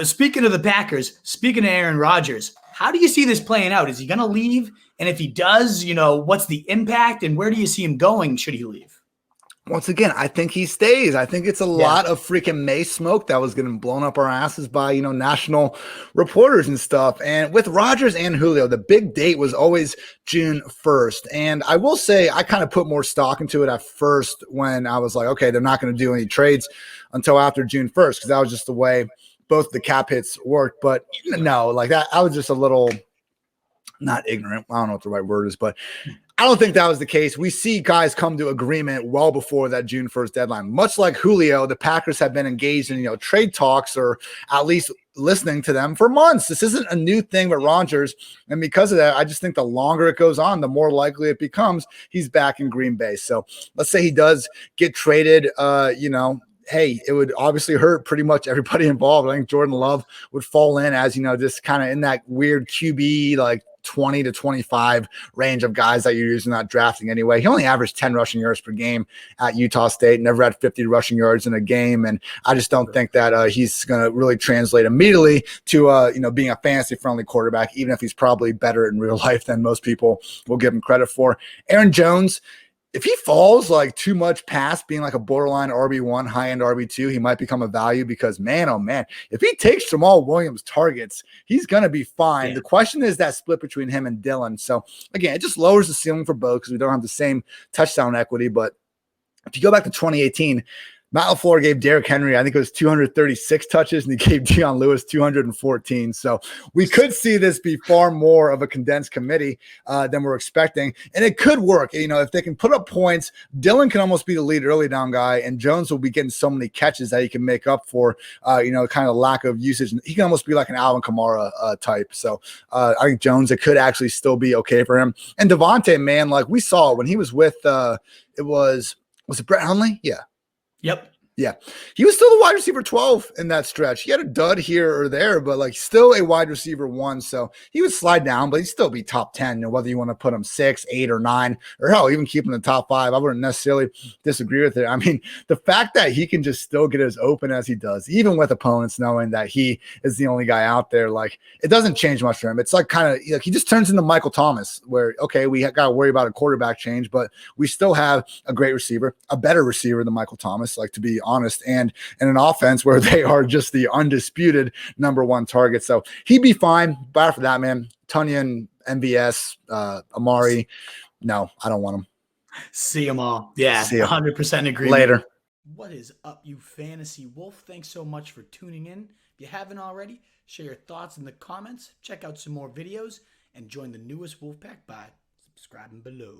Speaking of the Packers, speaking of Aaron Rodgers, how do you see this playing out? Is he going to leave? And if he does, what's the impact and where do you see him going should he leave? Once again, I think he stays. I think it's a lot of freaking May smoke that was getting blown up our asses by, national reporters and stuff. And with Rodgers and Julio, the big date was always June 1st. And I will say I kind of put more stock into it at first when I was like, okay, they're not going to do any trades until after June 1st because that was just the way both the cap hits worked. But no, like that, I was just a little not ignorant. I don't know what the right word is, but I don't think that was the case. We see guys come to agreement well before that June 1st deadline. Much like Julio, the Packers have been engaged in, trade talks or at least listening to them for months. This isn't a new thing with Rodgers. And because of that, I just think the longer it goes on, the more likely it becomes he's back in Green Bay. So let's say he does get traded, hey, it would obviously hurt pretty much everybody involved. I think Jordan Love would fall in as, just kind of in that weird QB, like 20 to 25 range of guys that you're usually not drafting anyway. He only averaged 10 rushing yards per game at Utah State, never had 50 rushing yards in a game. And I just don't think that he's going to really translate immediately to, being a fantasy friendly quarterback, even if he's probably better in real life than most people will give him credit for. Aaron Jones, if he falls like too much past being like a borderline RB1, high-end RB2, he might become a value because, man, oh, man, if he takes Jamal Williams targets, he's going to be fine. Yeah. The question is that split between him and Dylan. So, again, it just lowers the ceiling for both because we don't have the same touchdown equity. But if you go back to 2018, Matt LaFleur gave Derrick Henry, I think it was 236 touches, and he gave Dion Lewis 214. So we could see this be far more of a condensed committee than we're expecting. And it could work. If they can put up points, Dylan can almost be the lead early down guy, and Jones will be getting so many catches that he can make up for, kind of lack of usage. He can almost be like an Alvin Kamara type. So I think Jones, it could actually still be okay for him. And Davante, man, like we saw when he was with, was it Brett Hundley? Yeah. Yep. Yeah. He was still the wide receiver 12 in that stretch. He had a dud here or there, but like still a wide receiver 1. So he would slide down, but he'd still be top 10, whether you want to put him 6, 8, or 9, or hell, even keep him in the top 5. I wouldn't necessarily disagree with it. I mean, the fact that he can just still get as open as he does, even with opponents knowing that he is the only guy out there, like it doesn't change much for him. It's like kind of like he just turns into Michael Thomas where, okay, we got to worry about a quarterback change, but we still have a great receiver, a better receiver than Michael Thomas, like to be honest, and in an offense where they are just the undisputed number 1 target. So he'd be fine. But after that, man, Tunyon, MVS, Amari, no, I don't want him. See them all. Yeah, 100% agree. Later. What is up, you fantasy wolf? Thanks so much for tuning in. If you haven't already, share your thoughts in the comments, check out some more videos, and join the newest Wolfpack by subscribing below.